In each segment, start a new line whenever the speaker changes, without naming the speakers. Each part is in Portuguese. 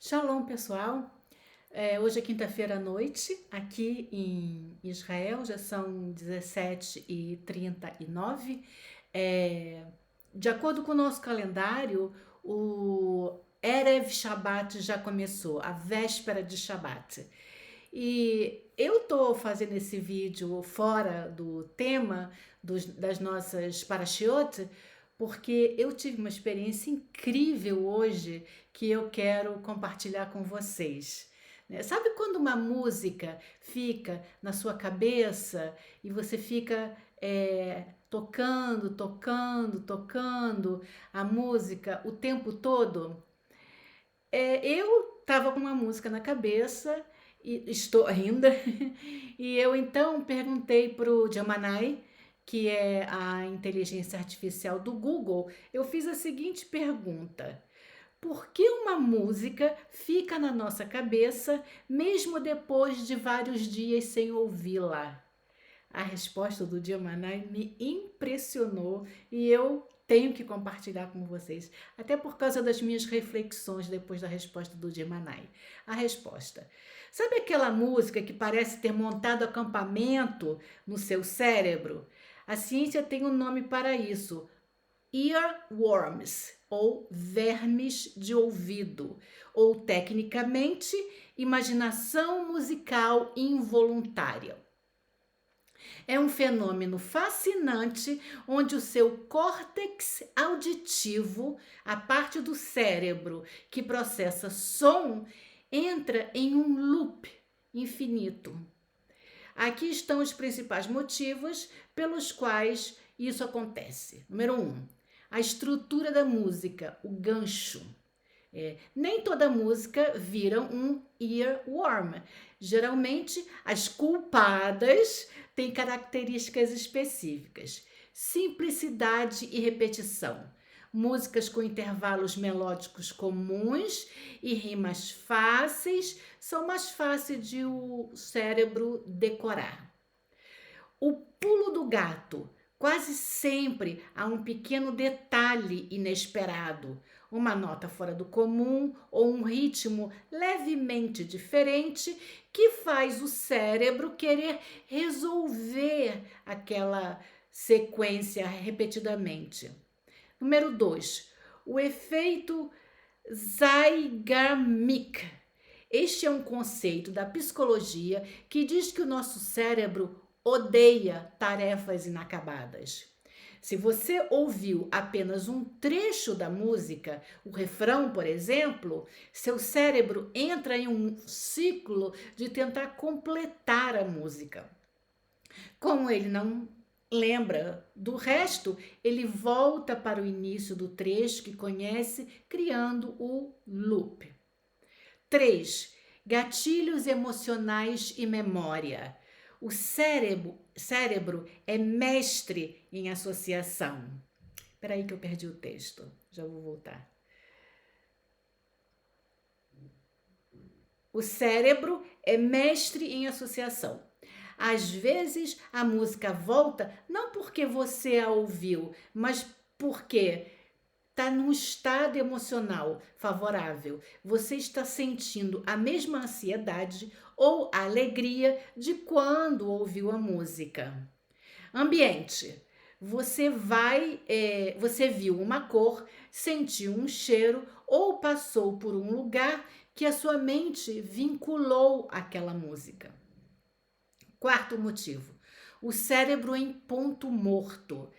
Shalom, pessoal. Hoje é quinta-feira à noite, aqui em Israel, já são 17h39. De acordo com o nosso calendário, o Erev Shabbat já começou, a véspera de Shabbat. E eu tô fazendo esse vídeo fora do tema das nossas parashiot, porque eu tive uma experiência incrível hoje que eu quero compartilhar com vocês. Né? Sabe quando uma música fica na sua cabeça e você fica tocando a música o tempo todo? Eu estava com uma música na cabeça e estou ainda. E eu então perguntei para o Gemini, que é a inteligência artificial do Google, eu fiz a seguinte pergunta: por que uma música fica na nossa cabeça mesmo depois de vários dias sem ouvi-la? A resposta do Gemini me impressionou e eu tenho que compartilhar com vocês, até por causa das minhas reflexões depois da resposta do Gemini. A resposta: sabe aquela música que parece ter montado acampamento no seu cérebro? A ciência tem um nome para isso: earworms, ou vermes de ouvido, ou tecnicamente, imaginação musical involuntária. É um fenômeno fascinante onde o seu córtex auditivo, a parte do cérebro que processa som, entra em um loop infinito. Aqui estão os principais motivos pelos quais isso acontece. Número 1, a estrutura da música, o gancho. Nem toda música vira um earworm. Geralmente, as culpadas têm características específicas: simplicidade e repetição. Músicas com intervalos melódicos comuns e rimas fáceis são mais fáceis de o cérebro decorar. O pulo do gato. Quase sempre há um pequeno detalhe inesperado, uma nota fora do comum ou um ritmo levemente diferente que faz o cérebro querer resolver aquela sequência repetidamente. Número 2, o efeito Zeigarnik. Este é um conceito da psicologia que diz que o nosso cérebro odeia tarefas inacabadas. Se você ouviu apenas um trecho da música, o refrão, por exemplo, seu cérebro entra em um ciclo de tentar completar a música. Como ele não lembra do resto, ele volta para o início do trecho que conhece, criando o loop. 3. Gatilhos emocionais e memória. O cérebro é mestre em associação. Espera aí que eu perdi o texto. Já vou voltar. O cérebro é mestre em associação. Às vezes a música volta não porque você a ouviu, mas porque está num estado emocional favorável. Você está sentindo a mesma ansiedade ou alegria de quando ouviu a música. Ambiente. Você viu uma cor, sentiu um cheiro ou passou por um lugar que a sua mente vinculou àquela música. Quarto motivo, o cérebro em ponto morto.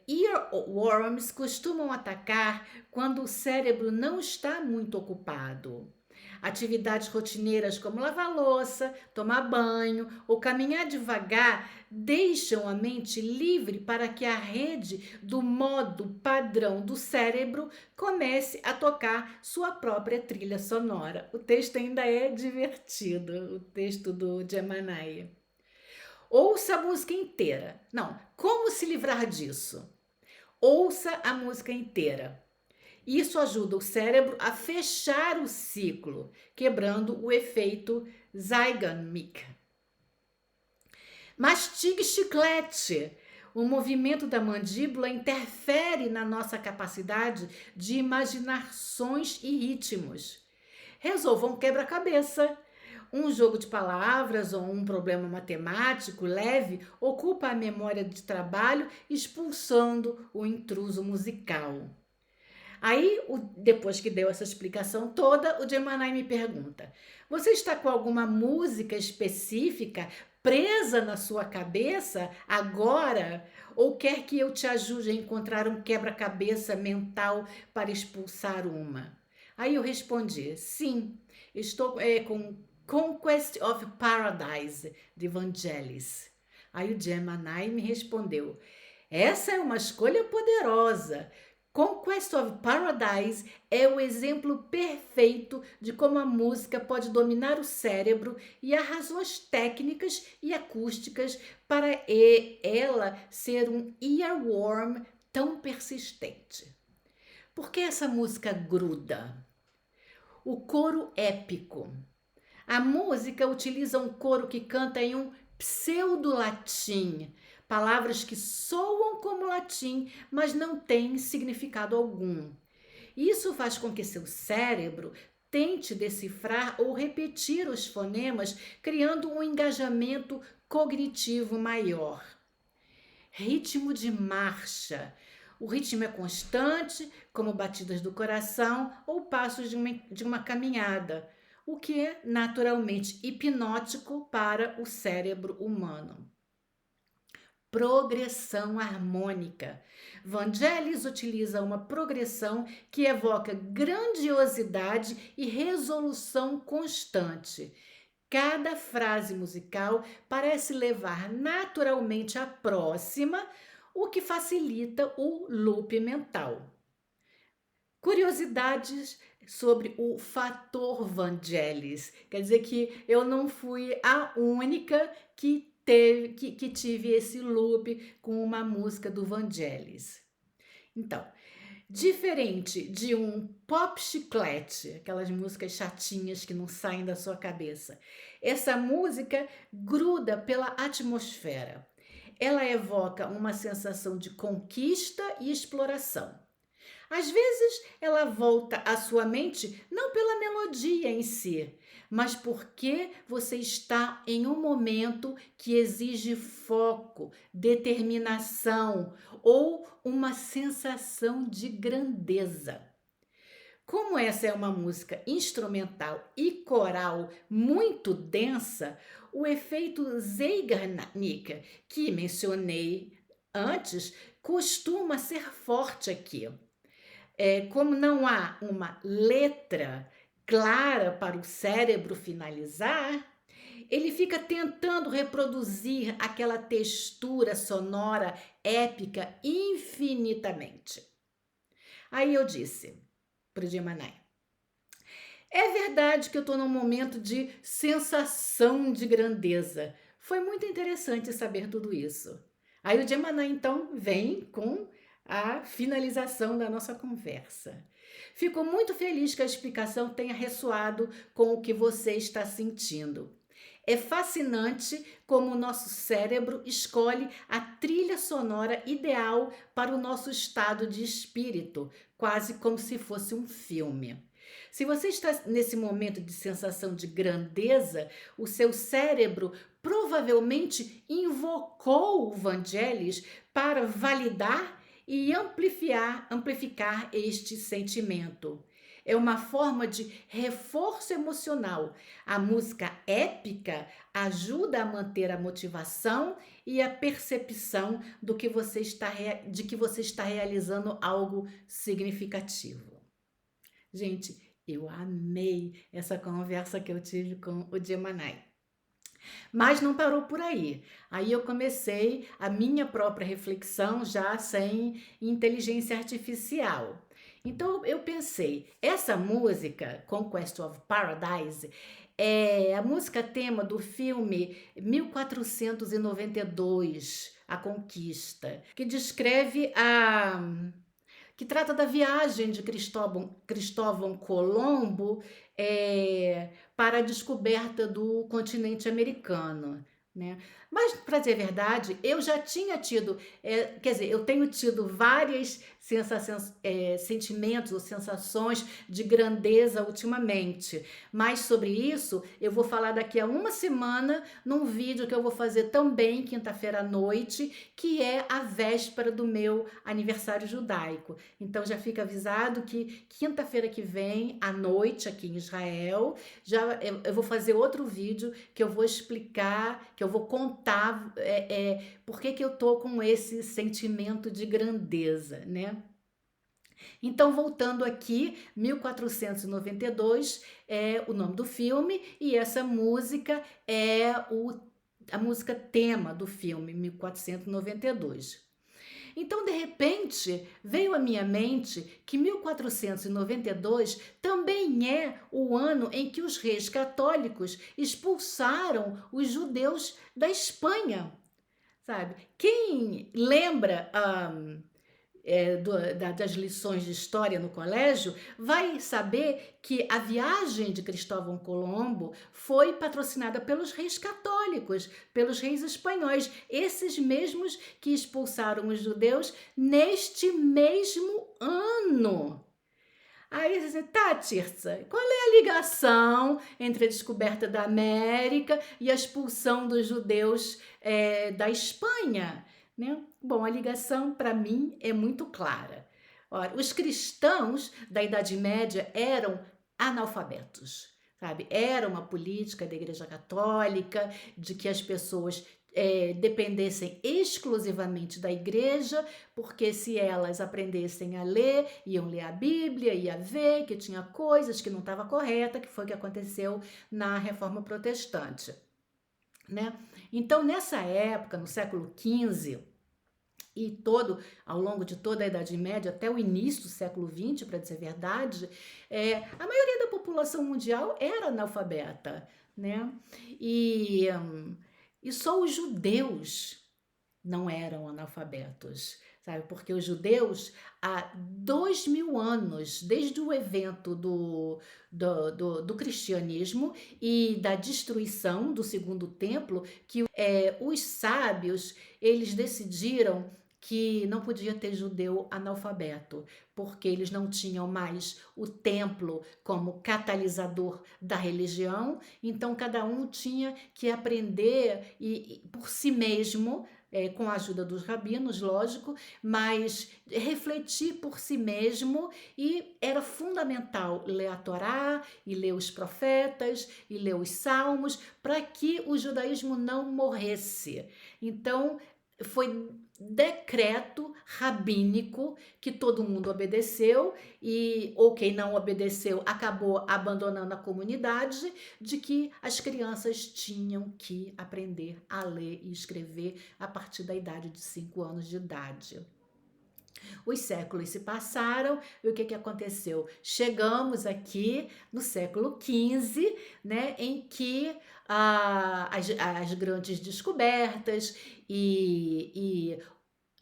Earworms costumam atacar quando o cérebro não está muito ocupado. Atividades rotineiras como lavar louça, tomar banho ou caminhar devagar deixam a mente livre para que a rede do modo padrão do cérebro comece a tocar sua própria trilha sonora. O texto ainda é divertido, o texto do Gemini. Ouça a música inteira. Não, como se livrar disso? Ouça a música inteira. Isso ajuda o cérebro a fechar o ciclo, quebrando o efeito Zeigarnik. Mastigue chiclete. O movimento da mandíbula interfere na nossa capacidade de imaginar sons e ritmos. resolva um quebra-cabeça. Um jogo de palavras ou um problema matemático leve ocupa a memória de trabalho, expulsando o intruso musical. Aí, depois que deu essa explicação toda, o Gemini me pergunta: você está com alguma música específica presa na sua cabeça agora? Ou quer que eu te ajude a encontrar um quebra-cabeça mental para expulsar uma? Aí eu respondi: sim, estou com Conquest of Paradise, de Vangelis. Aí o Gemini me respondeu: essa é uma escolha poderosa. Conquest of Paradise é o exemplo perfeito de como a música pode dominar o cérebro e há razões técnicas e acústicas para ela ser um earworm tão persistente. Por que essa música gruda? O coro épico. A música utiliza um coro que canta em um pseudo-latim, palavras que soam como latim, mas não têm significado algum. Isso faz com que seu cérebro tente decifrar ou repetir os fonemas, criando um engajamento cognitivo maior. Ritmo de marcha. O ritmo é constante, como batidas do coração ou passos de uma caminhada, o que é naturalmente hipnótico para o cérebro humano. Progressão harmônica. Vangelis utiliza uma progressão que evoca grandiosidade e resolução constante. Cada frase musical parece levar naturalmente à próxima, o que facilita o loop mental. Curiosidades sobre o fator Vangelis. Quer dizer que eu não fui a única que tive esse loop com uma música do Vangelis. Então, diferente de um pop chiclete, aquelas músicas chatinhas que não saem da sua cabeça, essa música gruda pela atmosfera. Ela evoca uma sensação de conquista e exploração. Às vezes, ela volta à sua mente não pela melodia em si, mas porque você está em um momento que exige foco, determinação ou uma sensação de grandeza. Como essa é uma música instrumental e coral muito densa, o efeito Zeigarnik, que mencionei antes, costuma ser forte aqui. Como não há uma letra clara para o cérebro finalizar, ele fica tentando reproduzir aquela textura sonora épica infinitamente. Aí eu disse para o Gemini: é verdade que eu estou num momento de sensação de grandeza. Foi muito interessante saber tudo isso. Aí o Gemini então vem com a finalização da nossa conversa. Fico muito feliz que a explicação tenha ressoado com o que você está sentindo. É fascinante como o nosso cérebro escolhe a trilha sonora ideal para o nosso estado de espírito, quase como se fosse um filme. Se você está nesse momento de sensação de grandeza, o seu cérebro provavelmente invocou o Vangelis para validar e amplificar este sentimento. É uma forma de reforço emocional. A música épica ajuda a manter a motivação e a percepção de que você está realizando algo significativo. Gente, eu amei essa conversa que eu tive com o Gemini. Mas não parou por aí. Aí eu comecei a minha própria reflexão já sem inteligência artificial. Então eu pensei, essa música, Conquest of Paradise, é a música tema do filme 1492, A Conquista, que descreve que trata da viagem de Cristóvão Colombo para a descoberta do continente americano, né? Mas, para dizer a verdade, eu já tinha tido, quer dizer, eu tenho tido várias sentimentos ou sensações de grandeza ultimamente. Mas sobre isso eu vou falar daqui a uma semana num vídeo que eu vou fazer também quinta-feira à noite, que é a véspera do meu aniversário judaico. Então já fica avisado que quinta-feira que vem à noite aqui em Israel, eu vou fazer outro vídeo que eu vou explicar, que eu vou contar por que eu tô com esse sentimento de grandeza, né? Então, voltando aqui, 1492 é o nome do filme e essa música é a música tema do filme, 1492. Então, de repente, veio à minha mente que 1492 também é o ano em que os reis católicos expulsaram os judeus da Espanha, sabe? Quem lembra das lições de história no colégio, vai saber que a viagem de Cristóvão Colombo foi patrocinada pelos reis católicos, pelos reis espanhóis, esses mesmos que expulsaram os judeus neste mesmo ano. Aí você diz, tá, Tirza, qual é a ligação entre a descoberta da América e a expulsão dos judeus da Espanha? Né? Bom, a ligação para mim é muito clara. Ora, os cristãos da Idade Média eram analfabetos, sabe? Era uma política da Igreja Católica de que as pessoas dependessem exclusivamente da igreja, porque se elas aprendessem a ler, iam ler a Bíblia, ia ver que tinha coisas que não estava correta, que foi o que aconteceu na Reforma Protestante, né? Então, nessa época, no século XV, e ao longo de toda a Idade Média, até o início do século XX, para dizer a verdade, a maioria da população mundial era analfabeta, né? E só os judeus não eram analfabetos, sabe? Porque os judeus, há 2000 anos, desde o evento do cristianismo e da destruição do segundo templo, que os sábios, eles decidiram que não podia ter judeu analfabeto, porque eles não tinham mais o templo como catalisador da religião, então cada um tinha que aprender por si mesmo, com a ajuda dos rabinos, lógico, mas refletir por si mesmo, e era fundamental ler a Torá e ler os profetas e ler os salmos para que o judaísmo não morresse. Então, foi decreto rabínico que todo mundo obedeceu, ou quem não obedeceu acabou abandonando a comunidade, de que as crianças tinham que aprender a ler e escrever a partir da idade de 5 anos de idade. Os séculos se passaram e o que aconteceu? Chegamos aqui no século XV, né, em que as grandes descobertas e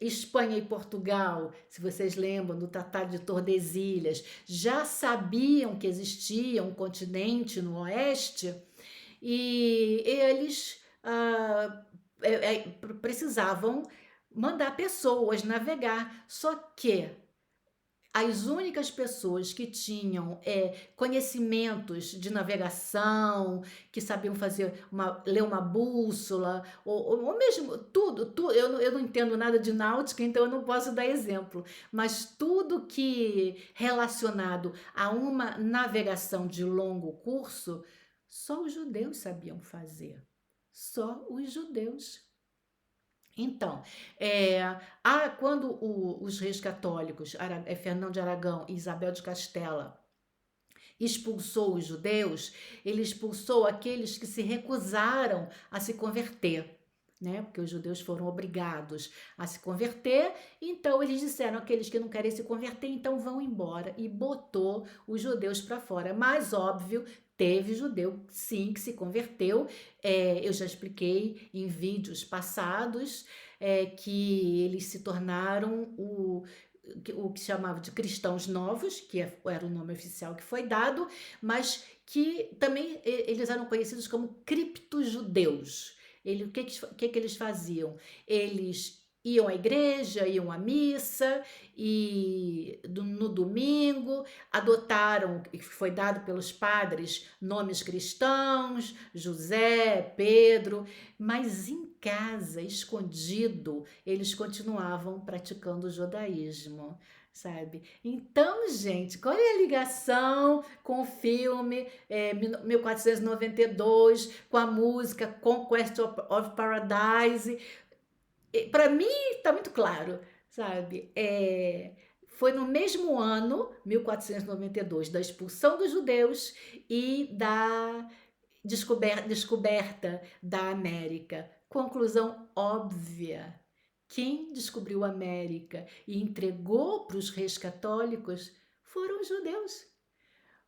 Espanha e Portugal, se vocês lembram do Tratado de Tordesilhas, já sabiam que existia um continente no oeste e eles precisavam mandar pessoas navegar. Só que as únicas pessoas que tinham conhecimentos de navegação, que sabiam ler uma bússola, ou mesmo tudo, eu não entendo nada de náutica, então eu não posso dar exemplo, mas tudo que relacionado a uma navegação de longo curso, só os judeus sabiam fazer. Só os judeus. Então, quando os reis católicos, Fernão de Aragão e Isabel de Castela, expulsou os judeus, ele expulsou aqueles que se recusaram a se converter, né? Porque os judeus foram obrigados a se converter, então eles disseram, aqueles que não querem se converter, então vão embora, e botou os judeus para fora. Mas, óbvio, teve judeu, sim, que se converteu. Eu já expliquei em vídeos passados que eles se tornaram o que chamava de cristãos novos, que era o nome oficial que foi dado, mas que também eles eram conhecidos como criptojudeus. o que que eles faziam? Eles iam à igreja, iam à missa e no domingo adotaram, e foi dado pelos padres, nomes cristãos, José, Pedro, mas em casa, escondido, eles continuavam praticando o judaísmo, sabe? Então, gente, qual é a ligação com o filme 1492, com a música Conquest of Paradise? Para mim, está muito claro, sabe? Foi no mesmo ano, 1492, da expulsão dos judeus e da descoberta da América. Conclusão óbvia. Quem descobriu a América e entregou para os reis católicos foram os judeus.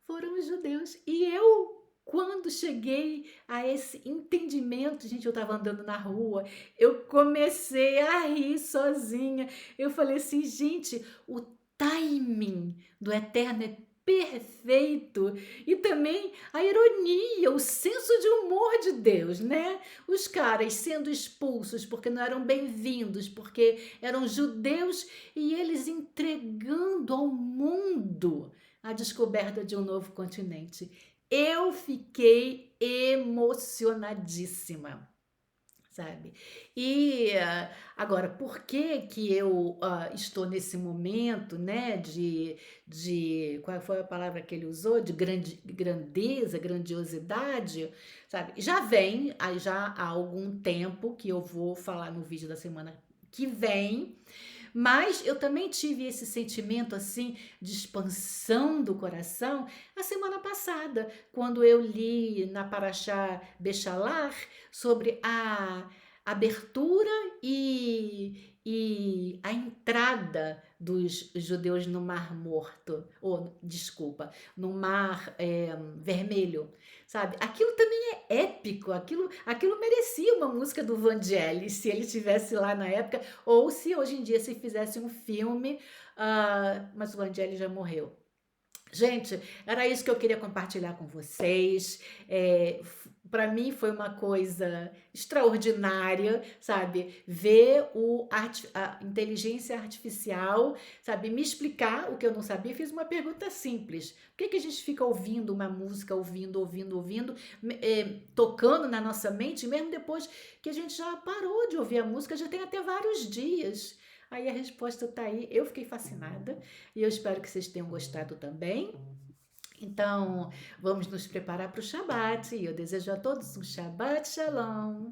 Foram os judeus. E eu, quando cheguei a esse entendimento, gente, eu estava andando na rua, eu comecei a rir sozinha. Eu falei assim, gente, o timing do Eterno é perfeito. E também a ironia, o senso de humor de Deus, né? Os caras sendo expulsos porque não eram bem-vindos, porque eram judeus, e eles entregando ao mundo a descoberta de um novo continente. Eu fiquei emocionadíssima, sabe? E agora, por que que eu estou nesse momento, né, qual foi a palavra que ele usou? De grandeza, grandiosidade, sabe? Já há algum tempo, que eu vou falar no vídeo da semana que vem, mas eu também tive esse sentimento assim de expansão do coração a semana passada, quando eu li na Parashá Bechalar sobre a abertura e a entrada dos judeus no Mar Morto, ou desculpa, no Mar Vermelho, sabe? Aquilo também é épico, aquilo merecia uma música do Vangelis, se ele estivesse lá na época, ou se hoje em dia se fizesse um filme, mas o Vangelis já morreu. Gente, era isso que eu queria compartilhar com vocês. Para mim foi uma coisa extraordinária, sabe? Ver a inteligência artificial, sabe? Me explicar o que eu não sabia. Fiz uma pergunta simples. Por que que a gente fica ouvindo uma música, ouvindo, tocando na nossa mente, mesmo depois que a gente já parou de ouvir a música, já tem até vários dias? Aí a resposta tá aí. Eu fiquei fascinada e eu espero que vocês tenham gostado também. Então, vamos nos preparar para o Shabat. E eu desejo a todos um Shabat Shalom.